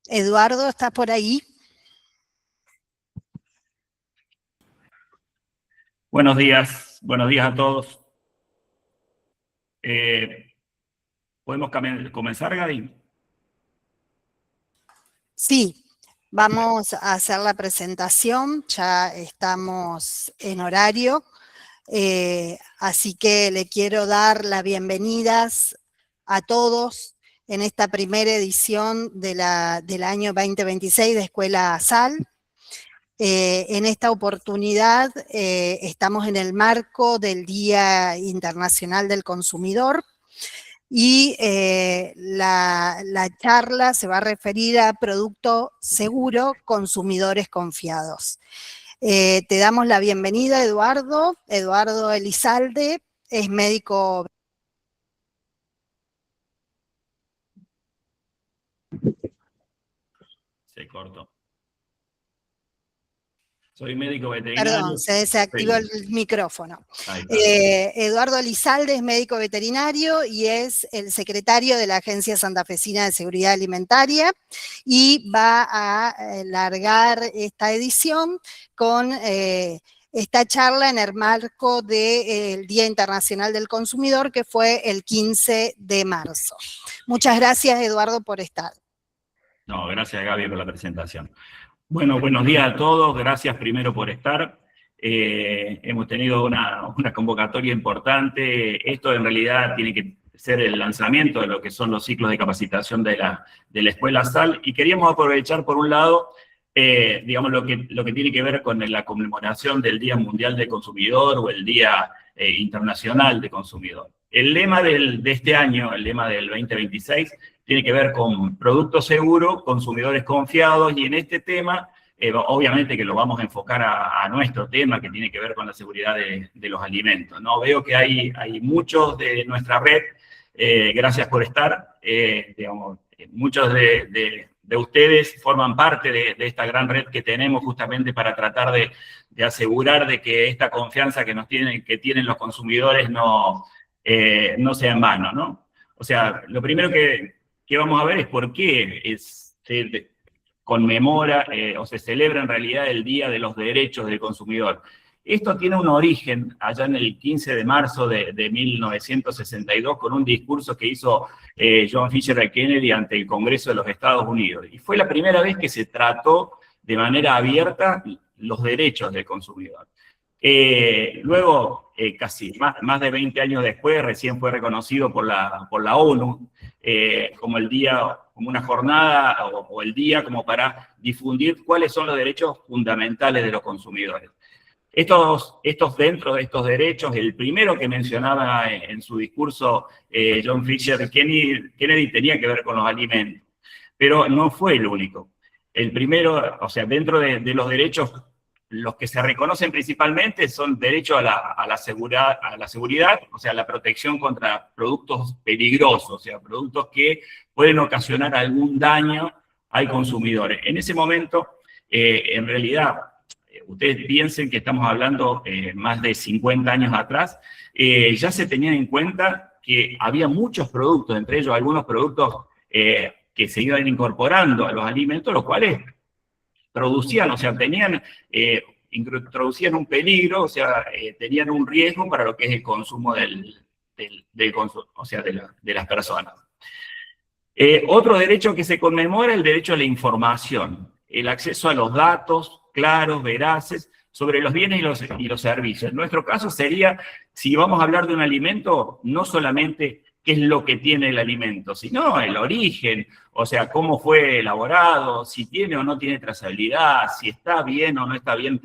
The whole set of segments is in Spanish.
Eduardo, ¿estás por ahí? Buenos días a todos. ¿Podemos comenzar, Gaby? Sí, vamos a hacer la presentación, ya estamos en horario, así que le quiero dar las bienvenidas a todos en esta primera edición del año 2026 de Escuela SAL. En esta oportunidad estamos en el marco del Día Internacional del Consumidor y la charla se va a referir a producto seguro, consumidores confiados. Te damos la bienvenida, Eduardo. Eduardo Elizalde es médico. Se cortó. Soy médico veterinario. Perdón, se desactivó el micrófono. Eduardo Elizalde es médico veterinario y es el secretario de la Agencia Santafesina de Seguridad Alimentaria y va a largar esta edición con esta charla en el marco del Día Internacional del Consumidor, que fue el 15 de marzo. Muchas gracias, Eduardo, por estar. No, gracias, Gaby, por la presentación. Bueno, buenos días a todos, gracias primero por estar. Hemos tenido una convocatoria importante. Esto en realidad tiene que ser el lanzamiento de lo que son los ciclos de capacitación de la Escuela SAL, y queríamos aprovechar por un lado, digamos, lo que tiene que ver con la conmemoración del Día Mundial del Consumidor o el Día Internacional del Consumidor. El lema de este año, el lema del 2026, tiene que ver con productos seguros, consumidores confiados, y en este tema, obviamente que lo vamos a enfocar a nuestro tema, que tiene que ver con la seguridad de los alimentos, ¿no? Veo que hay muchos de nuestra red, gracias por estar, digamos, muchos de ustedes forman parte de esta gran red que tenemos justamente para tratar de asegurar de que esta confianza que tienen los consumidores no sea en vano, ¿no? O sea, lo primero que vamos a ver es por qué se conmemora o se celebra en realidad el Día de los Derechos del Consumidor. Esto tiene un origen allá en el 15 de marzo de 1962 con un discurso que hizo John Fisher Kennedy ante el Congreso de los Estados Unidos. Y fue la primera vez que se trató de manera abierta los derechos del consumidor. Luego, casi más de 20 años después, recién fue reconocido por la ONU como el día, como una jornada o el día como para difundir cuáles son los derechos fundamentales de los consumidores. Dentro de estos derechos, el primero que mencionaba en su discurso John Fisher Kennedy tenía que ver con los alimentos, pero no fue el único. El primero, o sea, dentro de los derechos, los que se reconocen principalmente son derecho a la seguridad, o sea, la protección contra productos peligrosos, o sea, productos que pueden ocasionar algún daño al consumidor. En ese momento, en realidad, ustedes piensen que estamos hablando más de 50 años atrás, ya se tenían en cuenta que había muchos productos, entre ellos algunos productos que se iban incorporando a los alimentos, los cuales producían, o sea, introducían un peligro, o sea, tenían un riesgo para lo que es el consumo o sea, de las personas. Otro derecho que se conmemora es el derecho a la información, el acceso a los datos claros, veraces, sobre los bienes y los servicios. En nuestro caso sería, si vamos a hablar de un alimento, no solamente qué es lo que tiene el alimento, sino el origen, o sea, cómo fue elaborado, si tiene o no tiene trazabilidad, si está bien o no está bien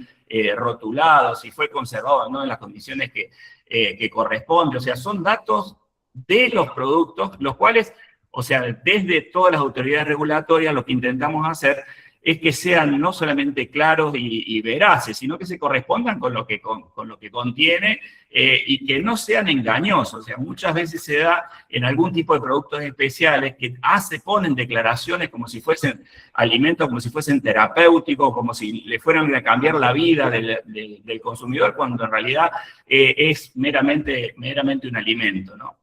rotulado, si fue conservado o no en las condiciones que corresponde. O sea, son datos de los productos, los cuales, o sea, desde todas las autoridades regulatorias lo que intentamos hacer es que sean no solamente claros y veraces, sino que se correspondan con lo que contiene y que no sean engañosos. O sea, muchas veces se da en algún tipo de productos especiales que ponen declaraciones como si fuesen alimentos, como si fuesen terapéuticos, como si le fueran a cambiar la vida del consumidor, cuando en realidad es meramente un alimento, ¿no?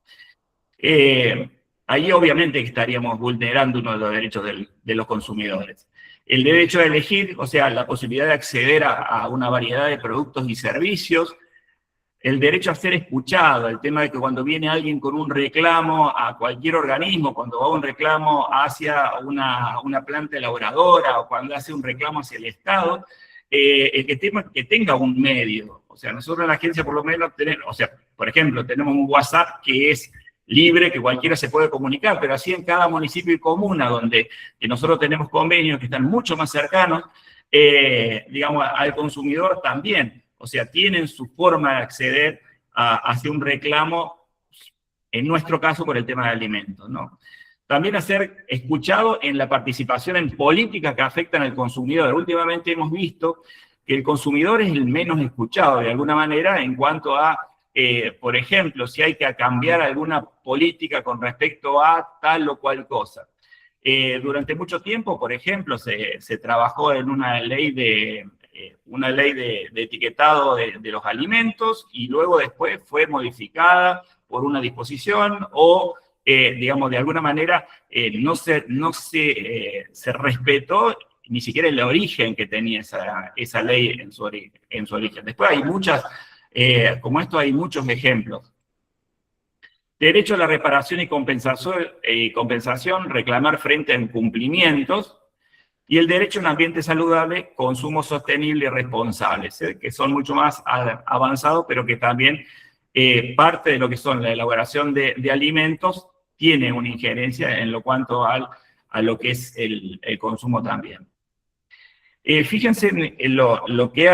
ahí obviamente estaríamos vulnerando uno de los derechos de los consumidores. El derecho a elegir, o sea, la posibilidad de acceder a una variedad de productos y servicios, el derecho a ser escuchado, el tema de que cuando viene alguien con un reclamo a cualquier organismo, cuando va un reclamo hacia una planta elaboradora o cuando hace un reclamo hacia el Estado, el que tenga un medio. O sea, nosotros en la agencia por lo menos tenemos, o sea, por ejemplo, tenemos un WhatsApp que es libre, que cualquiera se puede comunicar, pero así en cada municipio y comuna donde nosotros tenemos convenios que están mucho más cercanos, digamos, al consumidor también. O sea, tienen su forma de acceder hacia un reclamo, en nuestro caso por el tema de alimentos, ¿no? También a ser escuchado en la participación en políticas que afectan al consumidor. Últimamente hemos visto que el consumidor es el menos escuchado de alguna manera en cuanto a, por ejemplo, si hay que cambiar alguna política con respecto a tal o cual cosa. Durante mucho tiempo, por ejemplo, se trabajó en una ley de etiquetado de los alimentos y luego después fue modificada por una disposición o, digamos, de alguna manera no se respetó ni siquiera el origen que tenía esa ley en su origen. Después hay muchas, como esto hay muchos ejemplos. Derecho a la reparación y compensación, reclamar frente a incumplimientos, y el derecho a un ambiente saludable, consumo sostenible y responsable, que son mucho más avanzados, pero que también parte de lo que son la elaboración de alimentos tiene una injerencia en lo cuanto a lo que es el consumo también. Fíjense en lo que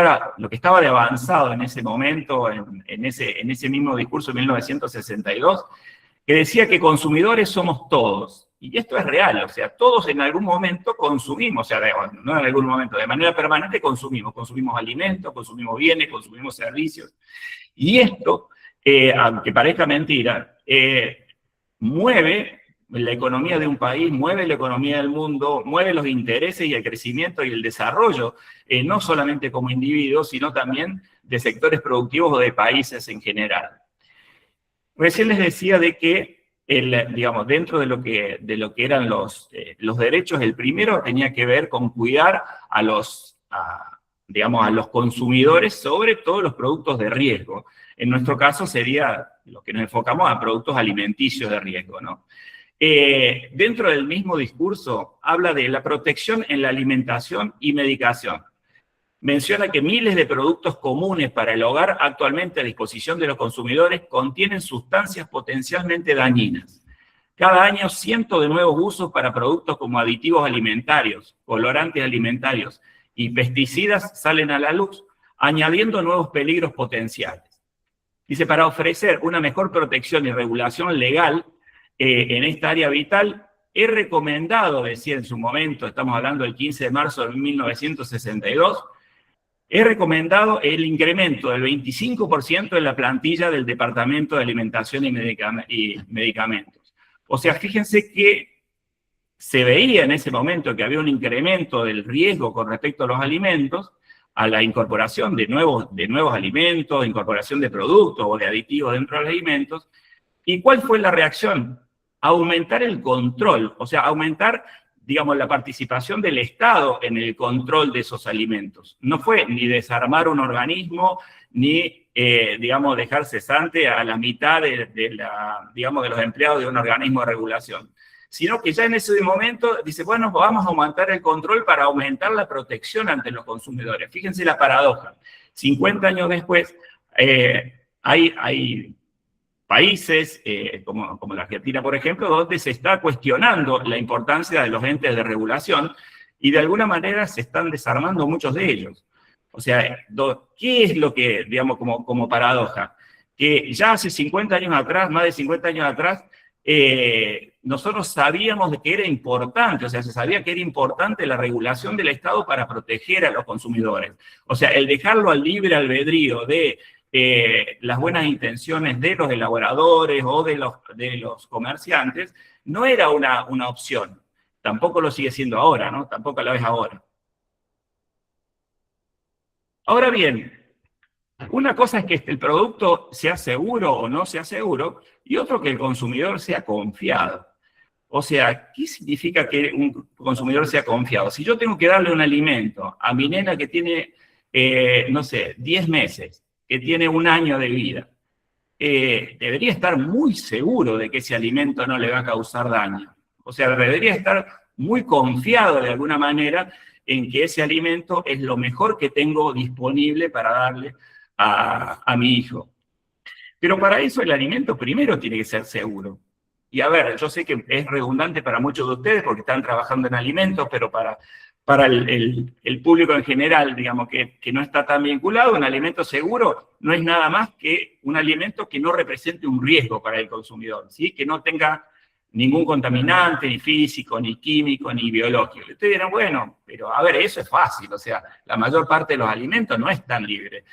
estaba de avanzado en ese momento, en ese mismo discurso de 1962, que decía que consumidores somos todos. Y esto es real, o sea, todos en algún momento consumimos, o sea, no en algún momento, de manera permanente consumimos alimentos, consumimos bienes, consumimos servicios. Y esto, aunque parezca mentira, mueve la economía de un país, mueve la economía del mundo, mueve los intereses y el crecimiento y el desarrollo, no solamente como individuos, sino también de sectores productivos o de países en general. Recién les decía de que, digamos, dentro de lo que eran los derechos, el primero tenía que ver con cuidar a los consumidores sobre todos los productos de riesgo. En nuestro caso sería lo que nos enfocamos a productos alimenticios de riesgo, ¿no? Dentro del mismo discurso habla de la protección en la alimentación y medicación. Menciona que miles de productos comunes para el hogar actualmente a disposición de los consumidores contienen sustancias potencialmente dañinas. Cada año cientos de nuevos usos para productos como aditivos alimentarios, colorantes alimentarios y pesticidas salen a la luz, añadiendo nuevos peligros potenciales. Dice, para ofrecer una mejor protección y regulación legal en esta área vital, he recomendado, decía en su momento, estamos hablando del 15 de marzo de 1962, he recomendado el incremento del 25% en la plantilla del Departamento de Alimentación y Medicamentos. O sea, fíjense que se veía en ese momento que había un incremento del riesgo con respecto a los alimentos, a la incorporación de nuevos alimentos, incorporación de productos o de aditivos dentro de los alimentos. ¿Y cuál fue la reacción? Aumentar el control, o sea, aumentar, digamos, la participación del Estado en el control de esos alimentos. No fue ni desarmar un organismo, ni, digamos, dejar cesante a la mitad de los empleados de un organismo de regulación, sino que ya en ese momento dice, bueno, vamos a aumentar el control para aumentar la protección ante los consumidores. Fíjense la paradoja. 50 años después, hay países como la Argentina, por ejemplo, donde se está cuestionando la importancia de los entes de regulación y de alguna manera se están desarmando muchos de ellos. O sea, ¿qué es lo que, digamos, como paradoja? Que ya hace 50 años atrás, más de 50 años atrás, nosotros sabíamos de que era importante, o sea, se sabía que era importante la regulación del Estado para proteger a los consumidores. O sea, el dejarlo al libre albedrío de las buenas intenciones de los elaboradores o de los comerciantes no era una opción. Tampoco lo sigue siendo ahora, ¿no? Tampoco lo es ahora. Ahora bien, una cosa es que el producto sea seguro o no sea seguro, y otro que el consumidor sea confiado. O sea, ¿qué significa que un consumidor sea confiado? Si yo tengo que darle un alimento a mi nena que tiene, no sé, 10 meses, que tiene 1 año de vida, debería estar muy seguro de que ese alimento no le va a causar daño. O sea, debería estar muy confiado de alguna manera en que ese alimento es lo mejor que tengo disponible para darle a mi hijo. Pero para eso el alimento primero tiene que ser seguro. Y a ver, yo sé que es redundante para muchos de ustedes porque están trabajando en alimentos, pero para el público en general, digamos, que no está tan vinculado, un alimento seguro no es nada más que un alimento que no represente un riesgo para el consumidor, ¿sí? Que no tenga ningún contaminante, ni físico, ni químico, ni biológico. Y ustedes dirán, bueno, pero a ver, eso es fácil, o sea, la mayor parte de los alimentos no están libres.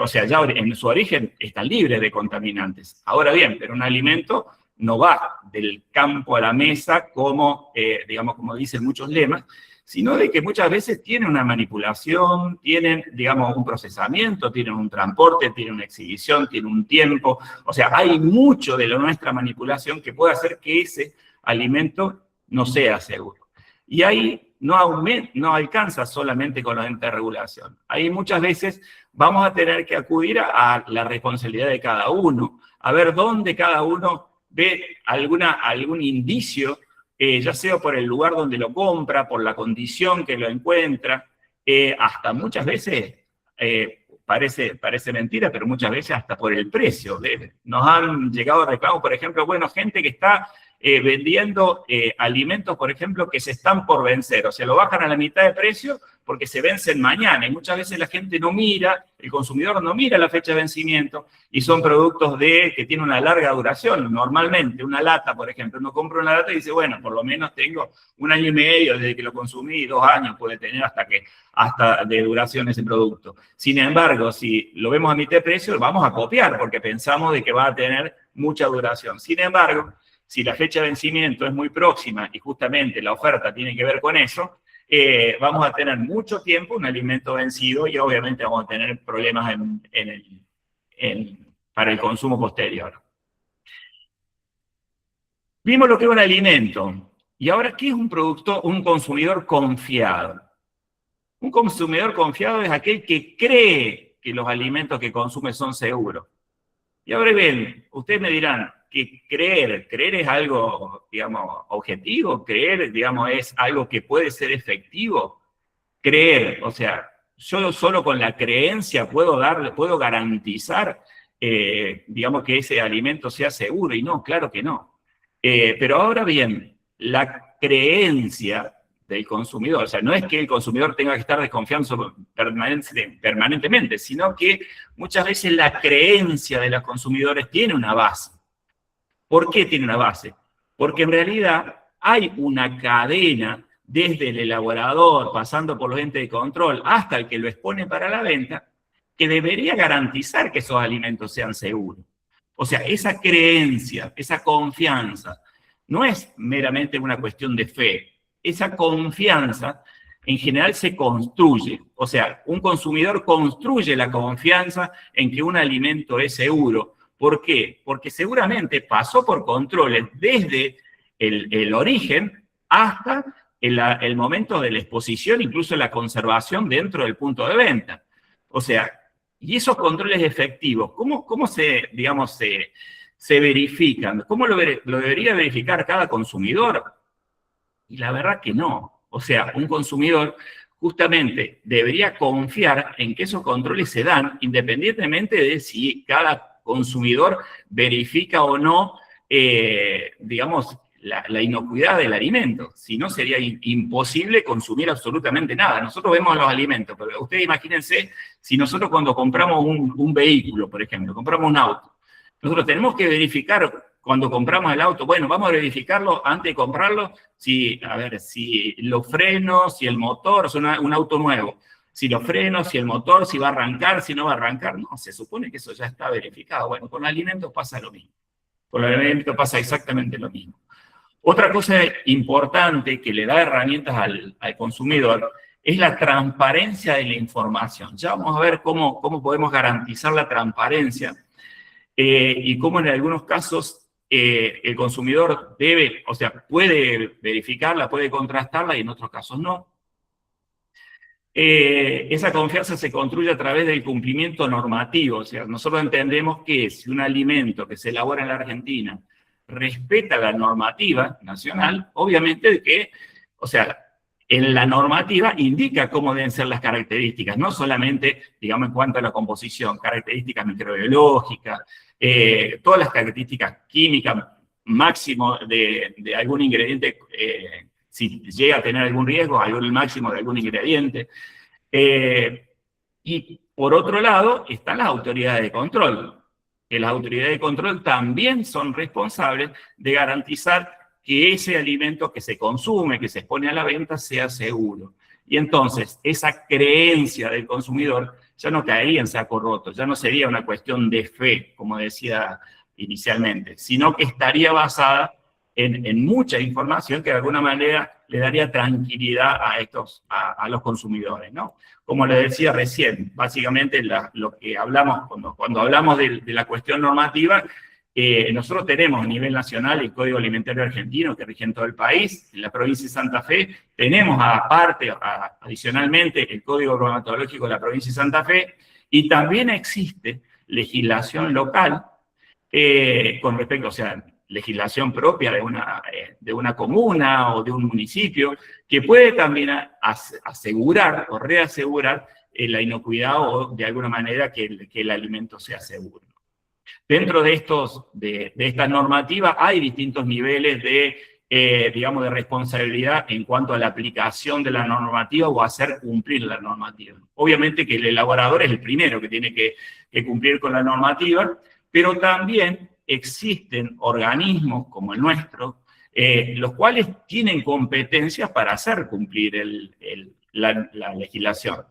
O sea, ya en su origen están libres de contaminantes. Ahora bien, pero un alimento no va del campo a la mesa como, digamos, como dicen muchos lemas, sino de que muchas veces tienen una manipulación, tienen, digamos, un procesamiento, tienen un transporte, tienen una exhibición, tienen un tiempo. O sea, hay mucho de nuestra manipulación que puede hacer que ese alimento no sea seguro. Y ahí no alcanza solamente con los entes de regulación. Ahí muchas veces vamos a tener que acudir a la responsabilidad de cada uno, a ver dónde cada uno ve algún indicio, ya sea por el lugar donde lo compra, por la condición que lo encuentra, hasta muchas veces, parece mentira, pero muchas veces hasta por el precio. Nos han llegado reclamos, por ejemplo, bueno, gente que está vendiendo alimentos, por ejemplo, que se están por vencer, o sea, lo bajan a la mitad de precio porque se vencen mañana, y muchas veces la gente no mira, el consumidor no mira la fecha de vencimiento, y son productos que tienen una larga duración. Normalmente, una lata, por ejemplo, uno compra una lata y dice, bueno, por lo menos tengo 1 año y medio desde que lo consumí, 2 años puede tener hasta de duración ese producto. Sin embargo, si lo vemos a mitad de precio, vamos a copiar, porque pensamos de que va a tener mucha duración. Sin embargo, si la fecha de vencimiento es muy próxima y justamente la oferta tiene que ver con eso, vamos a tener mucho tiempo un alimento vencido y obviamente vamos a tener problemas para el consumo posterior. Vimos lo que es un alimento. Y ahora, ¿qué es un consumidor confiado? Un consumidor confiado es aquel que cree que los alimentos que consume son seguros. Y ahora bien, ustedes me dirán, que creer es algo, digamos, objetivo, creer, digamos, es algo que puede ser efectivo. Creer, o sea, yo solo con la creencia puedo garantizar, digamos, que ese alimento sea seguro, y no, claro que no. Pero ahora bien, la creencia del consumidor, o sea, no es que el consumidor tenga que estar desconfiando permanentemente, sino que muchas veces la creencia de los consumidores tiene una base. ¿Por qué tiene una base? Porque en realidad hay una cadena desde el elaborador, pasando por los entes de control, hasta el que lo expone para la venta, que debería garantizar que esos alimentos sean seguros. O sea, esa creencia, esa confianza, no es meramente una cuestión de fe. Esa confianza, en general, se construye. O sea, un consumidor construye la confianza en que un alimento es seguro. ¿Por qué? Porque seguramente pasó por controles desde el origen hasta el momento de la exposición, incluso la conservación dentro del punto de venta. O sea, y esos controles efectivos, ¿cómo se verifican? ¿Cómo lo debería verificar cada consumidor? Y la verdad que no. O sea, un consumidor justamente debería confiar en que esos controles se dan independientemente de si cada consumidor verifica o no, digamos, la inocuidad del alimento. Si no, sería imposible consumir absolutamente nada. Nosotros vemos los alimentos, pero ustedes imagínense si nosotros cuando compramos un vehículo, por ejemplo, compramos un auto, nosotros tenemos que verificar cuando compramos el auto, bueno, vamos a verificarlo antes de comprarlo, si los frenos, si el motor, es un auto nuevo, si los frenos, si el motor, si va a arrancar, si no va a arrancar. No, se supone que eso ya está verificado. Bueno, con los alimentos pasa lo mismo. Con los alimentos pasa exactamente lo mismo. Otra cosa importante que le da herramientas al consumidor es la transparencia de la información. Ya vamos a ver cómo podemos garantizar la transparencia y cómo en algunos casos el consumidor debe, o sea, puede verificarla, puede contrastarla y en otros casos no. Esa confianza se construye a través del cumplimiento normativo, o sea, nosotros entendemos que si un alimento que se elabora en la Argentina respeta la normativa nacional, obviamente que, o sea, en la normativa indica cómo deben ser las características, no solamente, digamos, en cuanto a la composición, características microbiológicas, todas las características químicas, máximo de algún ingrediente, si llega a tener algún riesgo, el máximo de algún ingrediente. Y por otro lado, están las autoridades de control, que las autoridades de control también son responsables de garantizar que ese alimento que se consume, que se expone a la venta, sea seguro. Y entonces, esa creencia del consumidor ya no caería en saco roto, ya no sería una cuestión de fe, como decía inicialmente, sino que estaría basada en mucha información que de alguna manera le daría tranquilidad a los consumidores, ¿no? Como les decía recién, básicamente lo que hablamos, cuando hablamos de la cuestión normativa, nosotros tenemos a nivel nacional el Código Alimentario Argentino que rige en todo el país. En la provincia de Santa Fe tenemos aparte, adicionalmente, el Código Bromatológico de la provincia de Santa Fe, y también existe legislación local con respecto, o sea, legislación propia de una comuna o de un municipio, que puede también asegurar o reasegurar la inocuidad o de alguna manera que el alimento sea seguro. Dentro de esta normativa hay distintos niveles digamos, de responsabilidad en cuanto a la aplicación de la normativa o hacer cumplir la normativa. Obviamente que el elaborador es el primero que tiene que cumplir con la normativa, pero también existen organismos como el nuestro, los cuales tienen competencias para hacer cumplir la legislación.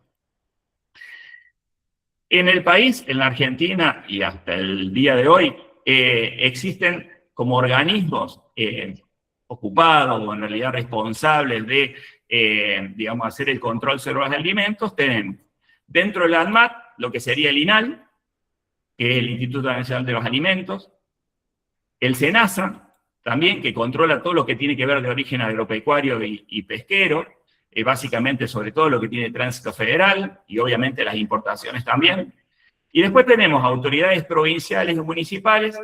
En el país, en la Argentina, y hasta el día de hoy, existen como organismos ocupados o en realidad responsables de, digamos, hacer el control sobre los alimentos. Tenemos dentro del ANMAT lo que sería el INAL, que es el Instituto Nacional de los Alimentos, el SENASA, también, que controla todo lo que tiene que ver de origen agropecuario y pesquero, básicamente sobre todo lo que tiene tránsito federal, y obviamente las importaciones también. Y después tenemos autoridades provinciales y municipales,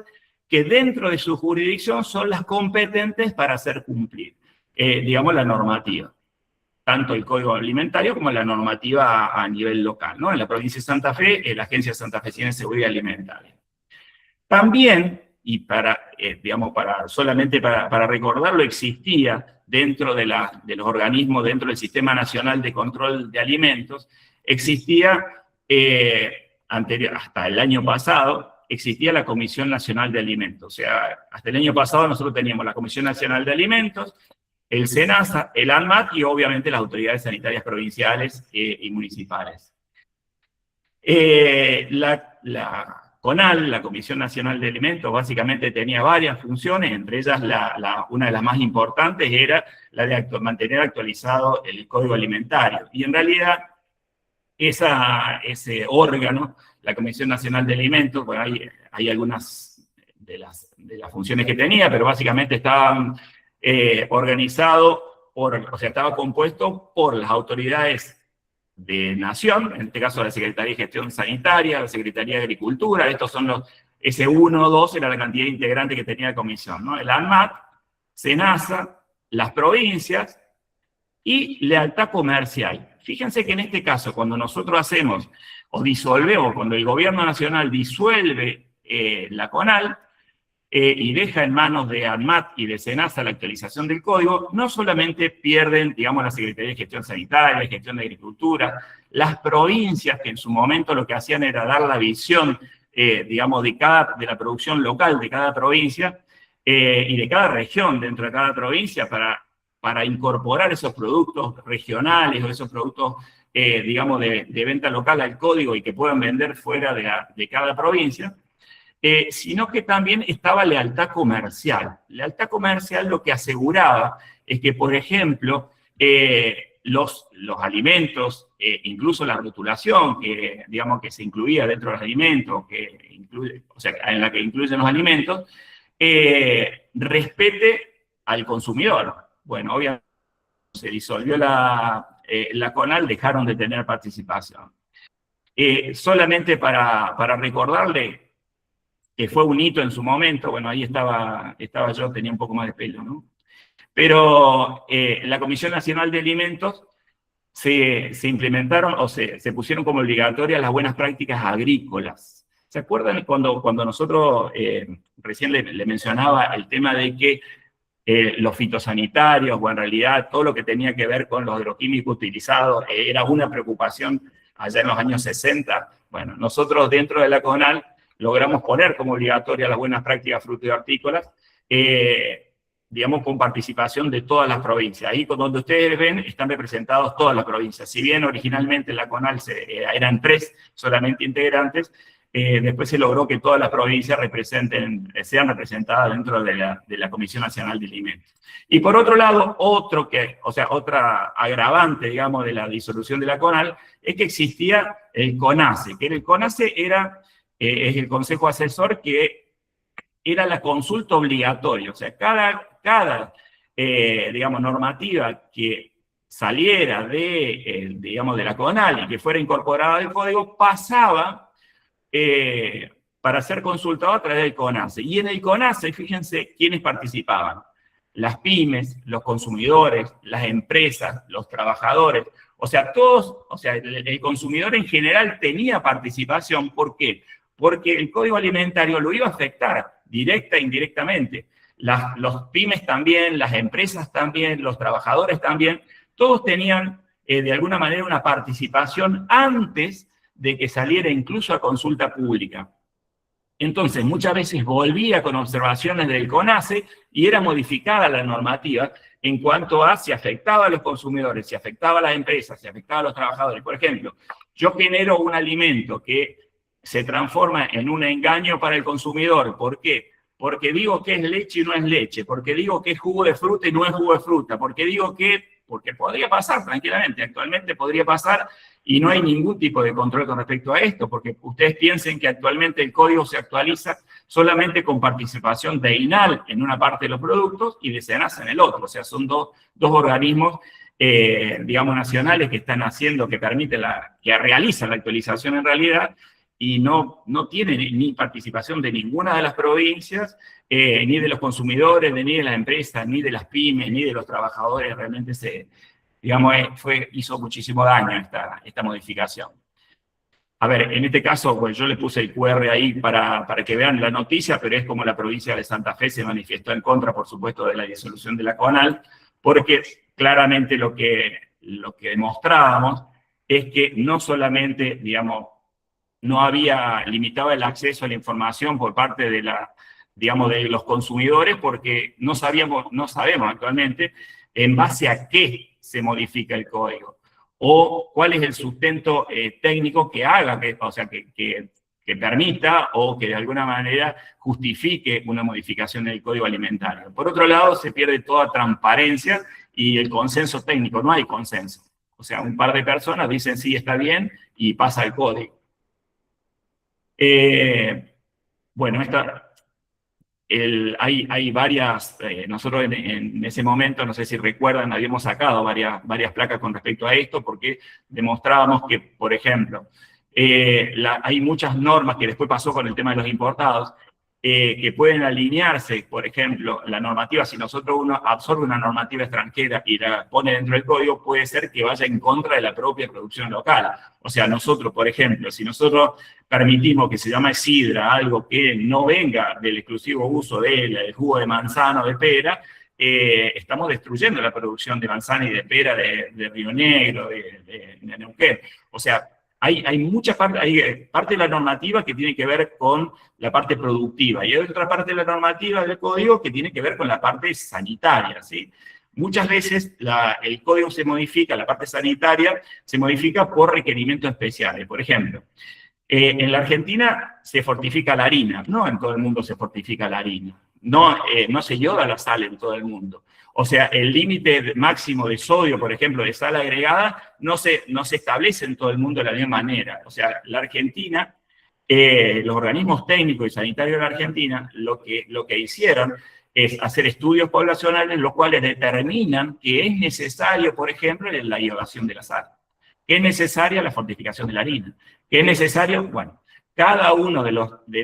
que dentro de su jurisdicción son las competentes para hacer cumplir, digamos, la normativa. Tanto el Código Alimentario como la normativa a nivel local, ¿no? En la provincia de Santa Fe, la Agencia Santafesina de Seguridad Alimentaria. También, y digamos, solamente para recordarlo, existía dentro de los organismos, dentro del Sistema Nacional de Control de Alimentos, existía, hasta el año pasado, existía la Comisión Nacional de Alimentos. O sea, hasta el año pasado nosotros teníamos la Comisión Nacional de Alimentos, el SENASA, el ANMAT y obviamente las autoridades sanitarias provinciales y municipales. La CONAL, la Comisión Nacional de Alimentos, básicamente tenía varias funciones, entre ellas una de las más importantes era la de mantener actualizado el Código Alimentario. Y en realidad, ese órgano, la Comisión Nacional de Alimentos, bueno, hay algunas de las funciones que tenía, pero básicamente estaban organizados, o sea, estaba compuesto por las autoridades de Nación, en este caso la Secretaría de Gestión Sanitaria, la Secretaría de Agricultura, estos son ese 1 o 2 era la cantidad de integrantes que tenía la comisión, ¿no? El ANMAT, SENASA, las provincias y lealtad comercial. Fíjense que en este caso, cuando nosotros hacemos o disolvemos, cuando el gobierno nacional disuelve la CONAL, y deja en manos de ANMAT y de SENASA la actualización del código, no solamente pierden, digamos, la Secretaría de Gestión Sanitaria, Gestión de Agricultura, las provincias que en su momento lo que hacían era dar la visión, digamos, de la producción local de cada provincia y de cada región dentro de cada provincia para incorporar esos productos regionales o esos productos, digamos, de venta local al código y que puedan vender fuera de cada provincia. Sino que también estaba lealtad comercial. Lealtad comercial lo que aseguraba es que, por ejemplo, los alimentos, incluso la rotulación, digamos, que se incluía dentro de los alimentos, o sea, en la que incluyen los alimentos, respete al consumidor. Bueno, obviamente se disolvió la CONAL, dejaron de tener participación. Solamente para recordarle que fue un hito en su momento, bueno, ahí estaba yo, tenía un poco más de pelo, ¿no? Pero la Comisión Nacional de Alimentos se implementaron o se pusieron como obligatorias las buenas prácticas agrícolas. ¿Se acuerdan cuando nosotros, recién le mencionaba el tema de que los fitosanitarios, o en realidad todo lo que tenía que ver con los agroquímicos utilizados, era una preocupación allá en los años 60? Bueno, nosotros dentro de la CONAL logramos poner como obligatoria las buenas prácticas frutícolas, digamos, con participación de todas las provincias. Ahí, donde ustedes ven, están representados todas las provincias. Si bien originalmente la CONAL eran 3 solamente integrantes, después se logró que todas las provincias sean representadas dentro de la Comisión Nacional de Alimentos. Y por otro lado, otra agravante, digamos, de la disolución de la CONAL, es que existía el CONACE, que el CONACE es el Consejo Asesor, que era la consulta obligatoria. O sea, cada digamos, normativa que saliera digamos, de la CONAL y que fuera incorporada al código, pasaba para ser consultado a través del CONACE. Y en el CONACE, fíjense quiénes participaban: las pymes, los consumidores, las empresas, los trabajadores. O sea, todos, el consumidor en general tenía participación. ¿Por qué? Porque el Código Alimentario lo iba a afectar directa e indirectamente. Los pymes también, las empresas también, los trabajadores también, todos tenían de alguna manera una participación antes de que saliera incluso a consulta pública. Entonces, muchas veces volvía con observaciones del CONACE y era modificada la normativa en cuanto a si afectaba a los consumidores, si afectaba a las empresas, si afectaba a los trabajadores. Por ejemplo, yo genero un alimento que se transforma en un engaño para el consumidor. ¿Por qué? Porque digo que es leche y no es leche, porque digo que es jugo de fruta y no es jugo de fruta, porque podría pasar tranquilamente, actualmente podría pasar, y no hay ningún tipo de control con respecto a esto, porque ustedes piensen que actualmente el código se actualiza solamente con participación de INAL en una parte de los productos y de SENASA en el otro. O sea, son dos organismos, digamos, nacionales que están haciendo, que realizan la actualización en realidad, y no tienen ni participación de ninguna de las provincias, ni de los consumidores, ni de las empresas, ni de las pymes, ni de los trabajadores. Realmente hizo muchísimo daño esta modificación. A ver, en este caso, pues yo le puse el QR ahí para que vean la noticia, pero es como la provincia de Santa Fe se manifestó en contra, por supuesto, de la disolución de la CONAL, porque claramente lo que demostrábamos es que no solamente, digamos, limitaba el acceso a la información por parte de los consumidores, porque no sabemos actualmente en base a qué se modifica el código, o cuál es el sustento técnico que haga, que permita o que de alguna manera justifique una modificación del Código Alimentario. Por otro lado, se pierde toda transparencia y el consenso técnico. No hay consenso. O sea, un par de personas dicen sí, está bien, y pasa el código. Bueno, hay varias, nosotros en ese momento, no sé si recuerdan, habíamos sacado varias placas con respecto a esto, porque demostrábamos que, por ejemplo, hay muchas normas que después pasó con el tema de los importados, que pueden alinearse. Por ejemplo, la normativa, si uno absorbe una normativa extranjera y la pone dentro del código, puede ser que vaya en contra de la propia producción local. O sea, nosotros, por ejemplo, si nosotros permitimos que se llame sidra, algo que no venga del exclusivo uso del jugo de manzana o de pera, estamos destruyendo la producción de manzana y de pera de Río Negro, de Neuquén. O sea, hay mucha parte, hay parte de la normativa que tiene que ver con la parte productiva, y hay otra parte de la normativa del código que tiene que ver con la parte sanitaria, ¿sí? Muchas veces el código se modifica, la parte sanitaria se modifica por requerimientos especiales. Por ejemplo, en la Argentina se fortifica la harina, no en todo el mundo se fortifica la harina, no se yoda la sal en todo el mundo. O sea, el límite máximo de sodio, por ejemplo, de sal agregada, no se establece en todo el mundo de la misma manera. O sea, la Argentina los organismos técnicos y sanitarios de la Argentina lo que hicieron es hacer estudios poblacionales, los cuales determinan que es necesario, por ejemplo, la iodización de la sal, que es necesaria la fortificación de la harina, que es necesario, bueno, cada una de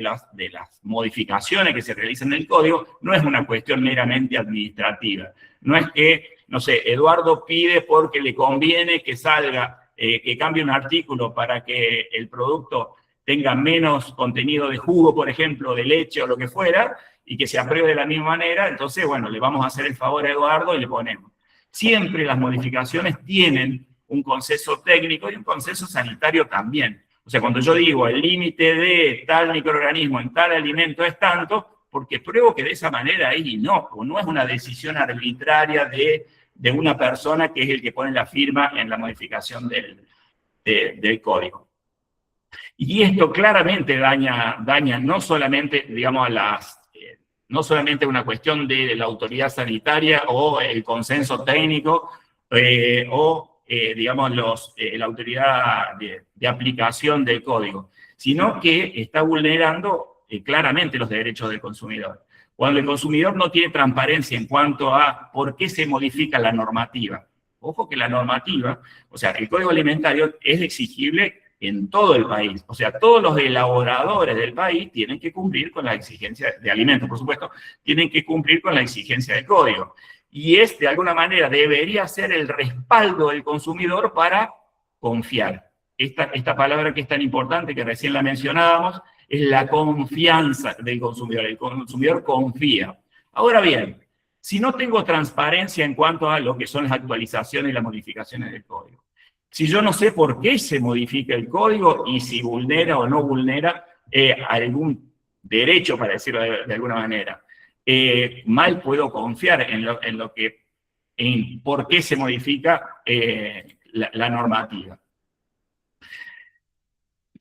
las modificaciones que se realizan en el código no es una cuestión meramente administrativa. No es que, no sé, Eduardo pide porque le conviene que salga, que cambie un artículo para que el producto tenga menos contenido de jugo, por ejemplo, de leche o lo que fuera, y que se apruebe de la misma manera. Entonces, bueno, le vamos a hacer el favor a Eduardo y le ponemos. Siempre las modificaciones tienen un consenso técnico y un consenso sanitario también. O sea, cuando yo digo el límite de tal microorganismo en tal alimento es tanto, porque pruebo que de esa manera es inocuo, no es una decisión arbitraria de una persona que es el que pone la firma en la modificación del código. Y esto claramente daña no solamente, digamos, no solamente una cuestión de la autoridad sanitaria o el consenso técnico digamos, la autoridad de aplicación del código, sino que está vulnerando claramente los derechos del consumidor. Cuando el consumidor no tiene transparencia en cuanto a por qué se modifica la normativa. Ojo que la normativa, o sea, el código alimentario es exigible en todo el país. O sea, todos los elaboradores del país tienen que cumplir con las exigencias de alimentos, por supuesto, tienen que cumplir con la exigencia del código. Y de alguna manera, debería ser el respaldo del consumidor para confiar. Esta palabra que es tan importante, que recién la mencionábamos, es la confianza del consumidor. El consumidor confía. Ahora bien, si no tengo transparencia en cuanto a lo que son las actualizaciones y las modificaciones del código, si yo no sé por qué se modifica el código y si vulnera o no vulnera algún derecho, para decirlo de alguna manera, mal puedo confiar en por qué se modifica la normativa.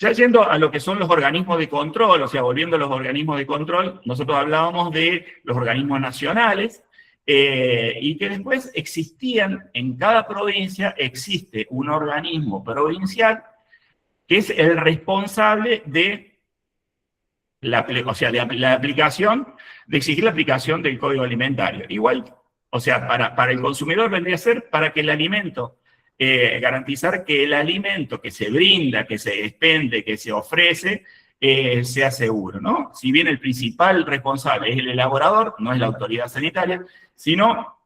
Ya yendo a lo que son los organismos de control, o sea, volviendo a los organismos de control, nosotros hablábamos de los organismos nacionales, y que después existían, en cada provincia existe un organismo provincial que es el responsable de la aplicación, de exigir la aplicación del código alimentario. Igual, o sea, para el consumidor vendría a ser para que el alimento, garantizar que el alimento que se brinda, que se expende, que se ofrece, sea seguro, ¿no? Si bien el principal responsable es el elaborador, no es la autoridad sanitaria, sino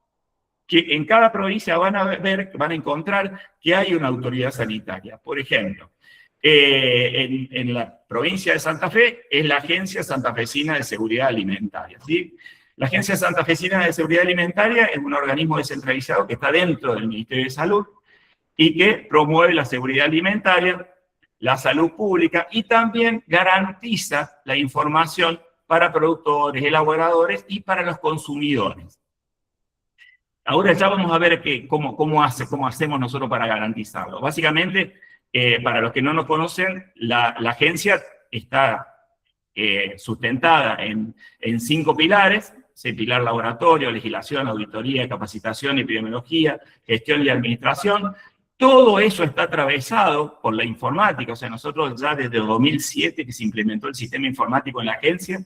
que en cada provincia van a encontrar que hay una autoridad sanitaria. Por ejemplo, en la provincia de Santa Fe es la Agencia Santafesina de Seguridad Alimentaria, ¿sí? La Agencia Santafesina de Seguridad Alimentaria es un organismo descentralizado que está dentro del Ministerio de Salud y que promueve la seguridad alimentaria, la salud pública y también garantiza la información para productores, elaboradores y para los consumidores. Ahora ya vamos a ver cómo hacemos nosotros para garantizarlo. Básicamente, para los que no nos conocen, la agencia está sustentada en 5 pilares: pilar laboratorio, legislación, auditoría, capacitación, epidemiología, gestión y administración. Todo eso está atravesado por la informática. O sea, nosotros ya desde 2007 que se implementó el sistema informático en la agencia,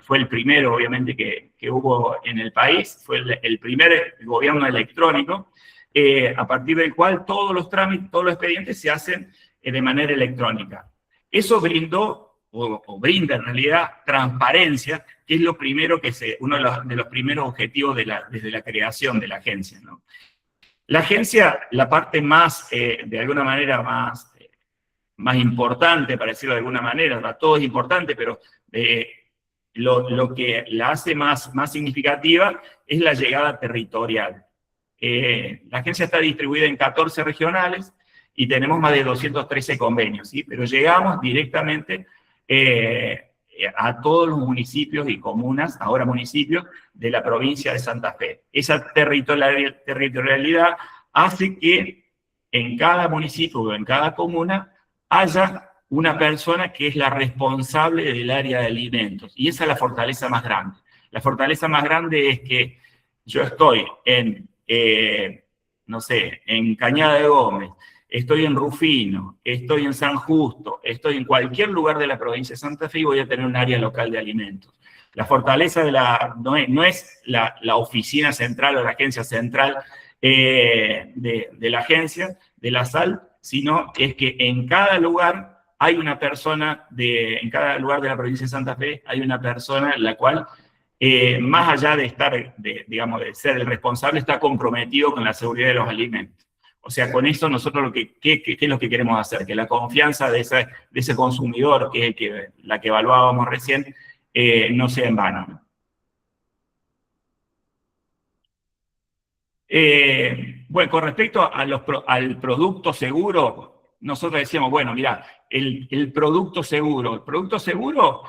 fue el primero, obviamente, que hubo en el país, fue el primer gobierno electrónico, a partir del cual todos los trámites, todos los expedientes se hacen de manera electrónica. Eso brindó, o brinda en realidad, transparencia, que es lo primero uno de los primeros objetivos desde la creación de la agencia, ¿no? La agencia, la parte más, de alguna manera, más importante, para decirlo de alguna manera, todo es importante, pero lo que la hace más significativa es la llegada territorial. La agencia está distribuida en 14 regionales y tenemos más de 213 convenios, ¿sí? Pero llegamos directamente a todos los municipios y comunas, ahora municipios, de la provincia de Santa Fe. Esa territorialidad hace que en cada municipio o en cada comuna haya una persona que es la responsable del área de alimentos. Y esa es la fortaleza más grande. La fortaleza más grande es que yo estoy no sé, en Cañada de Gómez, estoy en Rufino, estoy en San Justo, estoy en cualquier lugar de la provincia de Santa Fe y voy a tener un área local de alimentos. La fortaleza no es la oficina central o la agencia central de la agencia de la sal, sino es que en cada lugar hay una persona, en cada lugar de la provincia de Santa Fe hay una persona la cual, más allá de estar, digamos, de ser el responsable, está comprometido con la seguridad de los alimentos. O sea, con eso nosotros ¿qué es lo que queremos hacer? Que la confianza de ese consumidor, que es la que evaluábamos recién, no sea en vano. Bueno, con respecto al producto seguro, nosotros decíamos, bueno, mira, el producto seguro,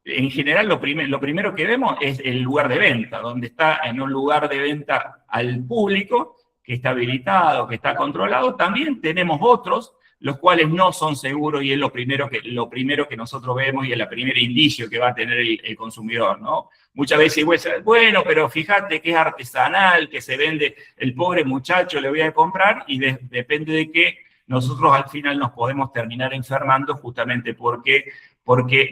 en general lo primero que vemos es el lugar de venta, donde está en un lugar de venta al público, que está habilitado, que está controlado. También tenemos otros, los cuales no son seguros, y es lo primero que nosotros vemos y es el primer indicio que va a tener el consumidor, ¿no? Muchas veces, bueno, pero fíjate que es artesanal, que se vende, el pobre muchacho le voy a comprar, y depende de qué, nosotros al final nos podemos terminar enfermando justamente porque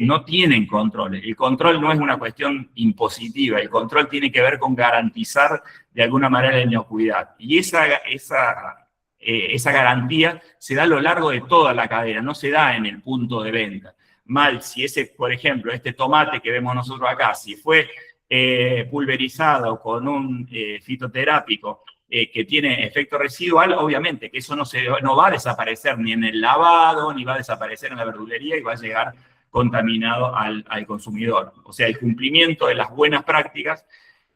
no tienen control. El control no es una cuestión impositiva, el control tiene que ver con garantizar de alguna manera la inocuidad. Y esa garantía se da a lo largo de toda la cadena, no se da en el punto de venta. Si por ejemplo, este tomate que vemos nosotros acá, si fue pulverizado con un fitoterápico que tiene efecto residual, obviamente que eso no va a desaparecer ni en el lavado, ni va a desaparecer en la verdulería, y va a llegar contaminado al consumidor. O sea, el cumplimiento de las buenas prácticas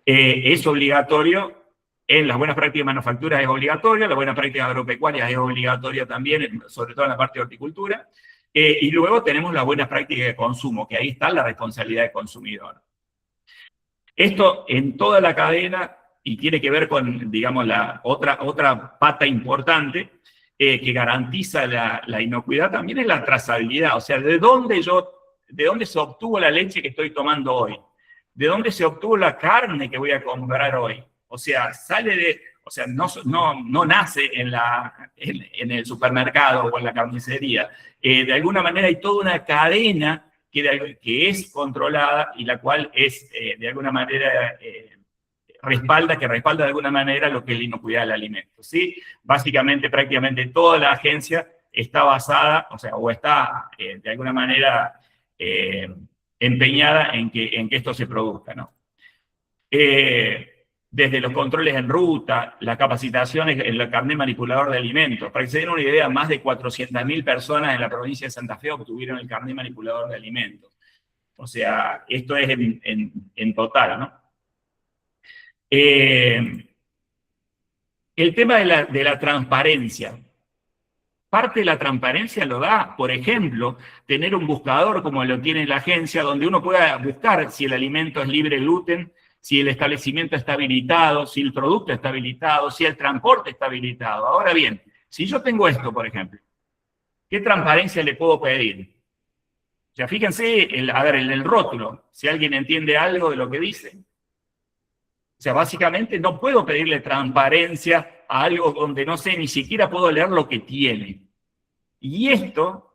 es obligatorio. En las buenas prácticas de manufactura es obligatorio, la buena práctica agropecuaria es obligatoria también, sobre todo en la parte de horticultura. Y luego tenemos las buenas prácticas de consumo, que ahí está la responsabilidad del consumidor. Esto en toda la cadena, y tiene que ver con, digamos, la otra pata importante que garantiza la inocuidad, también es la trazabilidad. O sea, ¿de dónde se obtuvo la leche que estoy tomando hoy? ¿De dónde se obtuvo la carne que voy a comprar hoy? O sea, no nace en el supermercado o en la carnicería. De alguna manera hay toda una cadena que es controlada y la cual es, de alguna manera, respalda de alguna manera lo que es la inocuidad del alimento, ¿sí? Básicamente, prácticamente toda la agencia está basada, o está, de alguna manera, empeñada en que esto se produzca, ¿no? Desde los controles en ruta, las capacitaciones en el carnet manipulador de alimentos. Para que se den una idea, más de 400.000 personas en la provincia de Santa Fe obtuvieron el carnet manipulador de alimentos. O sea, esto es en total, ¿no? El tema de la transparencia. Parte de la transparencia lo da, por ejemplo, tener un buscador como lo tiene la agencia, donde uno pueda buscar si el alimento es libre de gluten, si el establecimiento está habilitado, si el producto está habilitado, si el transporte está habilitado. Ahora bien, si yo tengo esto, por ejemplo, ¿qué transparencia le puedo pedir? O sea, fíjense, en el rótulo, si alguien entiende algo de lo que dice. O sea, básicamente no puedo pedirle transparencia a algo donde no sé, ni siquiera puedo leer lo que tiene. Y esto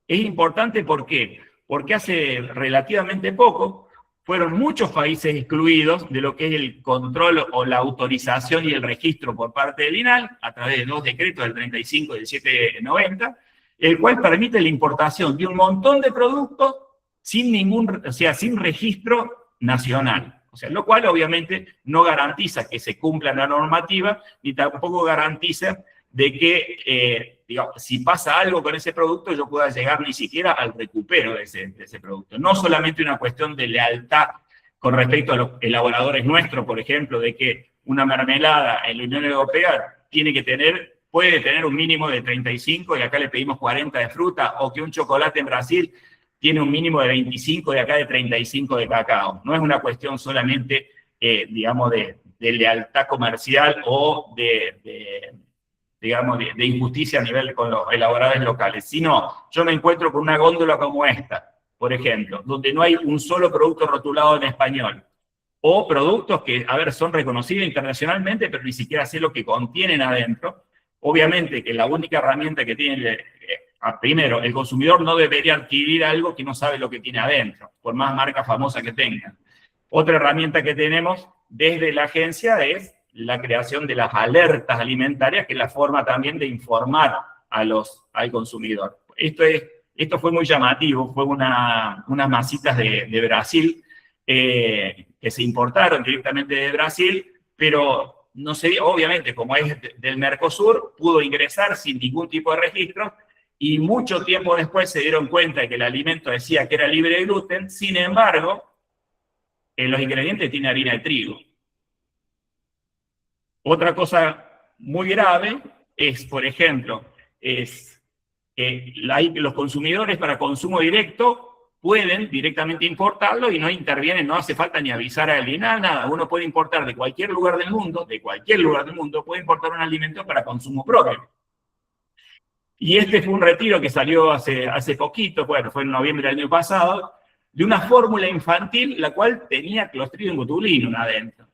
es importante, ¿por qué? Porque hace relativamente poco fueron muchos países excluidos de lo que es el control o la autorización y el registro por parte del INAL, a través de 2 decretos del 35 y del 790, el cual permite la importación de un montón de productos sin registro nacional. O sea, lo cual obviamente no garantiza que se cumpla la normativa, ni tampoco garantiza de que, digamos, si pasa algo con ese producto, yo pueda llegar ni siquiera al recupero de ese producto. No solamente una cuestión de lealtad con respecto a los elaboradores nuestros, por ejemplo, de que una mermelada en la Unión Europea puede tener un mínimo de 35 y acá le pedimos 40 de fruta, o que un chocolate en Brasil tiene un mínimo de 25 y acá de 35 de cacao. No es una cuestión solamente, digamos, de lealtad comercial o digamos, de injusticia a nivel con los elaboradores locales, sino yo me encuentro con una góndola como esta, por ejemplo, donde no hay un solo producto rotulado en español, o productos que, son reconocidos internacionalmente, pero ni siquiera sé lo que contienen adentro, Obviamente que la única herramienta que tiene, primero, el consumidor no debería adquirir algo que no sabe lo que tiene adentro, por más marca famosa que tenga. Otra herramienta que tenemos desde la agencia es la creación de las alertas alimentarias, que es la forma también de informar al consumidor. Esto fue muy llamativo, fue unas masitas de Brasil que se importaron directamente de Brasil, pero no sé, obviamente, como es del Mercosur, pudo ingresar sin ningún tipo de registro, y mucho tiempo después se dieron cuenta de que el alimento decía que era libre de gluten. Sin embargo, en los ingredientes tiene harina de trigo. Otra cosa muy grave es, por ejemplo, los consumidores para consumo directo pueden directamente importarlo y no intervienen, no hace falta ni avisar a alguien, nada. Uno puede importar de cualquier lugar del mundo, puede importar un alimento para consumo propio. Y este fue un retiro que salió hace poquito, bueno, fue en noviembre del año pasado, de una fórmula infantil, la cual tenía Clostridium botulinum adentro.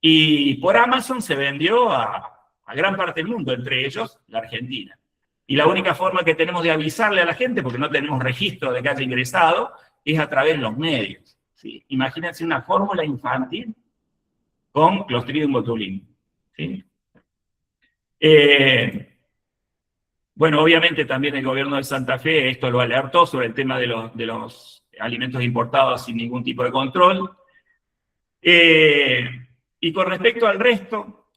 Y por Amazon se vendió a gran parte del mundo, entre ellos la Argentina. Y la única forma que tenemos de avisarle a la gente, porque no tenemos registro de que haya ingresado, es a través de los medios. ¿Sí? Imagínense una fórmula infantil con Clostridium botulinum. ¿Sí? Bueno, obviamente también el gobierno de Santa Fe esto lo alertó sobre el tema de los alimentos importados sin ningún tipo de control. Y con respecto al resto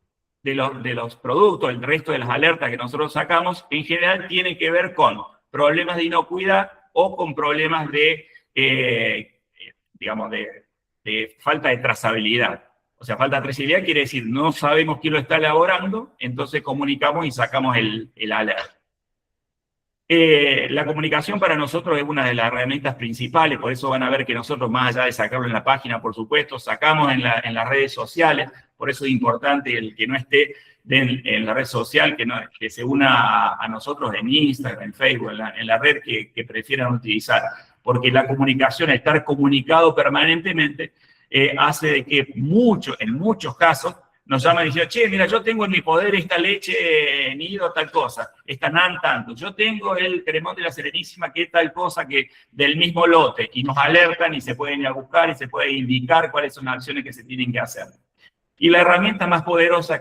de los productos, el resto de las alertas que nosotros sacamos, en general tiene que ver con problemas de inocuidad o con problemas digamos, de falta de trazabilidad. O sea, falta de trazabilidad quiere decir no sabemos quién lo está elaborando, entonces comunicamos y sacamos el alerta. La comunicación para nosotros es una de las herramientas principales, por eso van a ver que nosotros, más allá de sacarlo en la página, por supuesto, sacamos en las redes sociales, por eso es importante el que no esté en la red social, que se una a nosotros en Instagram, en Facebook, en la red que prefieran utilizar, porque la comunicación, estar comunicado permanentemente, hace de que en muchos casos, nos llaman y dicen, che, mira, yo tengo en mi poder esta leche nido tal cosa, esta NAN tanto, yo tengo el cremón de la Serenísima que es tal cosa que del mismo lote, y nos alertan y se pueden ir a buscar y se puede indicar cuáles son las acciones que se tienen que hacer. Y la herramienta más poderosa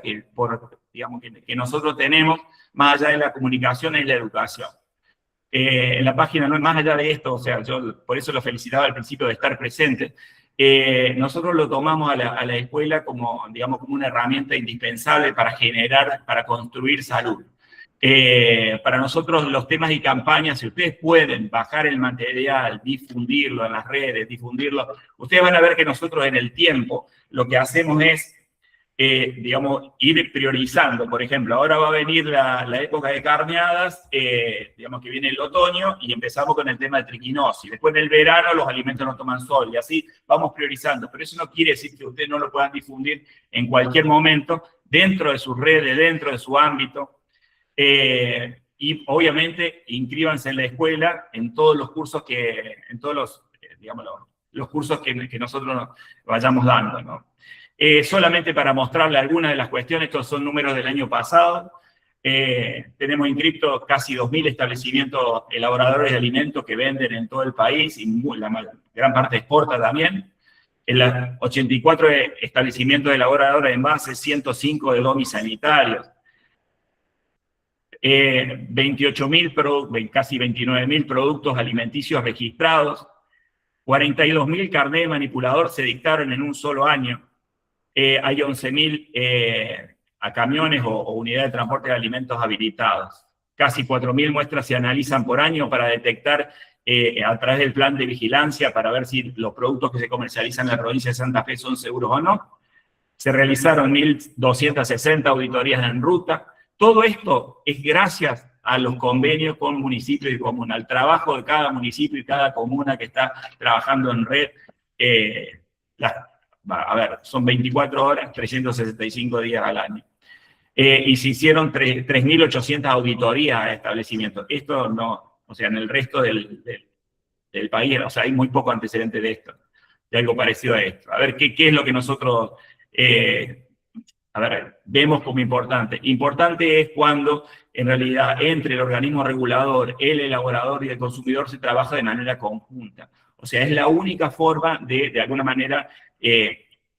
digamos, que nosotros tenemos, más allá de la comunicación, es la educación. En la página, no es más allá de esto, o sea, yo por eso lo felicitaba al principio de estar presente. Nosotros lo tomamos a la escuela como, digamos, como una herramienta indispensable para construir salud. Para nosotros los temas y campañas, si ustedes pueden bajar el material, difundirlo en las redes, ustedes van a ver que nosotros en el tiempo lo que hacemos es, digamos, ir priorizando. Por ejemplo, ahora va a venir la época de carneadas, digamos que viene el otoño y empezamos con el tema de triquinosis. Después en el verano los alimentos no toman sol y así vamos priorizando. Pero eso no quiere decir que ustedes no lo puedan difundir en cualquier momento dentro de sus redes, dentro de su ámbito. Y obviamente inscríbanse en la escuela en todos los cursos digamos, los cursos que nosotros vayamos dando, ¿no? Solamente para mostrarle algunas de las cuestiones, estos son números del año pasado. Tenemos inscritos casi 2.000 establecimientos elaboradores de alimentos que venden en todo el país, y la gran parte exporta también. En las 84 establecimientos elaboradores de envases, 105 de domis sanitarios. 28.000, casi 29.000 productos alimenticios registrados. 42.000 carnets de manipulador se dictaron en un solo año. Hay 11.000 camiones o unidades de transporte de alimentos habilitados. Casi 4.000 muestras se analizan por año para detectar a través del plan de vigilancia para ver si los productos que se comercializan en la provincia de Santa Fe son seguros o no. Se realizaron 1.260 auditorías en ruta. Todo esto es gracias a los convenios con municipios y comuna, al trabajo de cada municipio y cada comuna que está trabajando en red. A ver, son 24 horas, 365 días al año. Y se hicieron 3.800 auditorías a establecimientos. Esto no, o sea, en el resto del país, o sea, hay muy poco antecedente de esto, de algo parecido a esto. A ver, ¿qué es lo que nosotros a ver, vemos como importante. Importante es cuando en realidad entre el organismo regulador, el elaborador y el consumidor se trabaja de manera conjunta. O sea, es la única forma de alguna manera,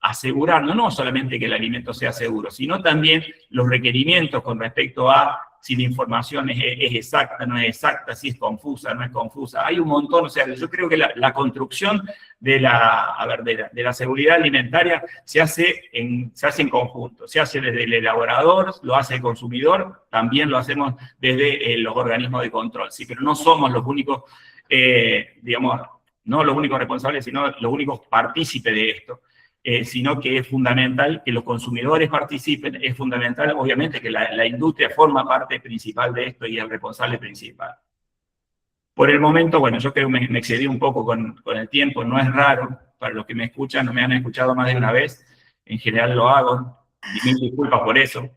asegurarnos, no solamente que el alimento sea seguro, sino también los requerimientos con respecto a si la información es exacta, no es exacta, si es confusa, no es confusa. Hay un montón, o sea, yo creo que la construcción de la seguridad alimentaria se hace en conjunto, se hace desde el elaborador, lo hace el consumidor, también lo hacemos desde los organismos de control, sí, pero no somos los únicos, digamos, no los únicos responsables, sino los únicos partícipes de esto. Sino que es fundamental que los consumidores participen, es fundamental, obviamente, que la industria forma parte principal de esto y es el responsable principal. Por el momento, bueno, yo creo que me excedí un poco con el tiempo, no es raro, para los que me escuchan, no me han escuchado más de una vez, en general lo hago, y mil disculpas por eso.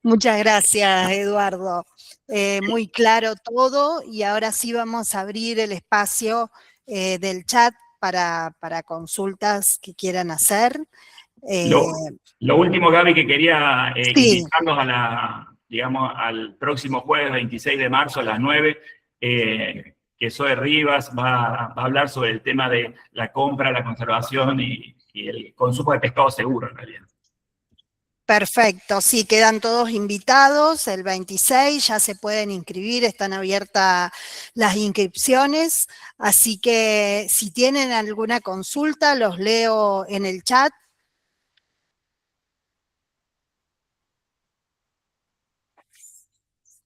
Muchas gracias, Eduardo. Muy claro todo, y ahora sí vamos a abrir el espacio del chat para consultas que quieran hacer. Lo último, Gaby, que quería sí. invitarnos digamos, al próximo jueves 26 de marzo a las 9, que Zoe Rivas va a hablar sobre el tema de la compra, la conservación y el consumo de pescado seguro, en realidad. Perfecto, sí, quedan todos invitados el 26, ya se pueden inscribir, están abiertas las inscripciones, así que si tienen alguna consulta, los leo en el chat.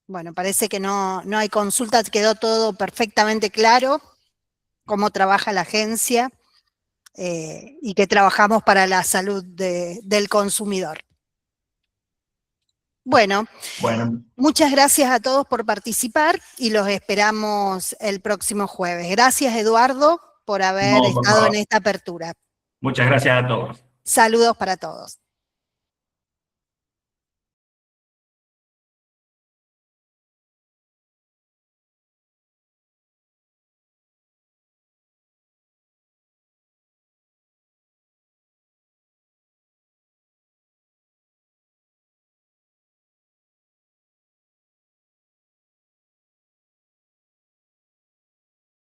Bueno, parece que no hay consulta, quedó todo perfectamente claro, cómo trabaja la agencia y que trabajamos para la salud del consumidor. Bueno, muchas gracias a todos por participar y los esperamos el próximo jueves. Gracias, Eduardo, por haber estado en esta apertura. Muchas gracias a todos. Saludos para todos.